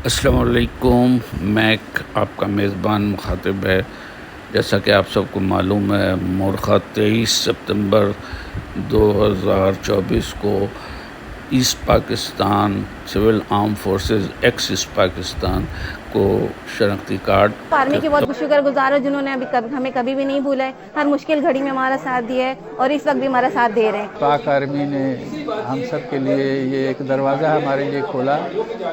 अस्सलाम वालेकुम। मैं आपका मेज़बान मुखातिब है। जैसा कि आप सबको मालूम है, मुर्खा 23 सितंबर 2024 को East Pakistan civil arm forces ex East Pakistan को शनाख्ती कार्ड आर्मी के बहुत शुक्रगुजार है जिन्होंने हमें कभी भी नहीं भूला है। हर मुश्किल घड़ी में हमारा साथ दिया है और इस वक्त भी हमारा साथ दे रहे हैं। पाक आर्मी ने हम सब के लिए ये एक दरवाज़ा हमारे लिए खोला,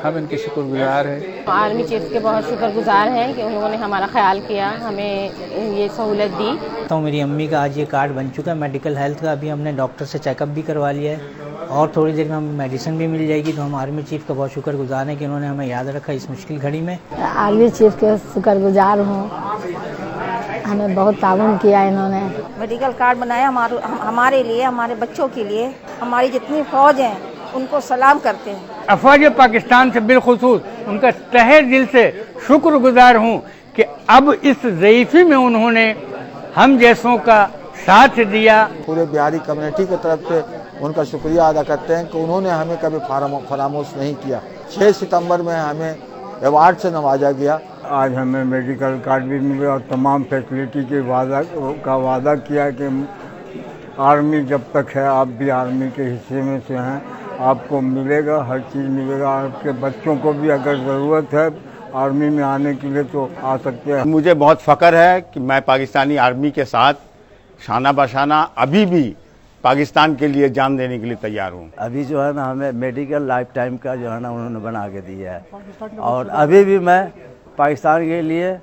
हम इनके शुक्रगुजार हैं। आर्मी चीफ के बहुत शुक्रगुजार हैं कि उन्होंने हमारा ख्याल किया, हमें ये सहूलत दी। तो मेरी अम्मी का आज ये कार्ड बन चुका है मेडिकल हेल्थ का। अभी हमने डॉक्टर से चेकअप भी करवा लिया है और थोड़ी देर में हमें मेडिसिन भी मिल जाएगी। तो हम आर्मी चीफ का बहुत शुक्रगुजार हैं कि उन्होंने हमें याद रखा इस मुश्किल घड़ी में। आर्मी चीफ के शुक्रगुजार हूँ, हमें बहुत ताउन किया इन्होंने। मेडिकल कार्ड बनाया हमारे लिए, हमारे बच्चों के लिए। हमारी जितनी फौज है उनको सलाम करते हैं। अफवाज पाकिस्तान से बिलखुसूस उनका तहे दिल से शुक्रगुजार हूँ कि अब इस ज़ईफ़ी में उन्होंने हम जैसों का साथ दिया। पूरे बिहारी कम्युनिटी की तरफ से उनका शुक्रिया अदा करते हैं कि उन्होंने हमें कभी फरामोश नहीं किया। 6 सितंबर में हमें अवार्ड से नवाजा गया। आज हमें मेडिकल कार्ड भी मिले और तमाम फैसिलिटी के वादा किया कि आर्मी जब तक है, आप भी आर्मी के हिस्से में से हैं, आपको मिलेगा, हर चीज़ मिलेगा। आपके बच्चों को भी अगर ज़रूरत है आर्मी में आने के लिए तो आ सकते हैं। मुझे बहुत फ़ख्र है कि मैं पाकिस्तानी आर्मी के साथ शाना बशाना अभी भी पाकिस्तान के लिए जान देने के लिए तैयार हूँ। अभी जो है ना हमें मेडिकल लाइफ टाइम का जो है ना उन्होंने बना के दिया है और अभी भी मैं पाकिस्तान के लिए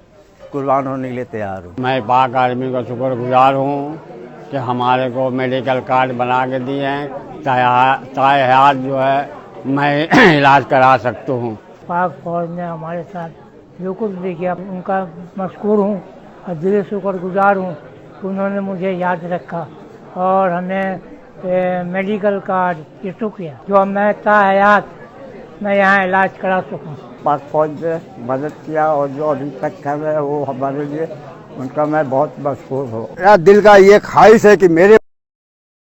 कुर्बान होने के लिए तैयार हूँ। मैं पाक आर्मी का शुक्रगुजार हूँ कि हमारे को मेडिकल कार्ड बना के दिए हैं, ताए हयात जो है मैं इलाज करा सकता हूँ। पाक फौज ने हमारे साथ जो कुछ भी किया उनका मशकूर हूँ और दिल से शुक्रगुजार हूँ कि उन्होंने मुझे याद रखा और हमें मेडिकल कार्ड इशू किया जो मैं ताहयात मैं यहाँ इलाज करा सकूँ। पाक फौज ने मदद किया और जो अभी तक कर रहे हैं वो हमारे लिए उनका मैं बहुत मशहूर हूँ। मेरा दिल का ये ख्वाहिश है कि मेरे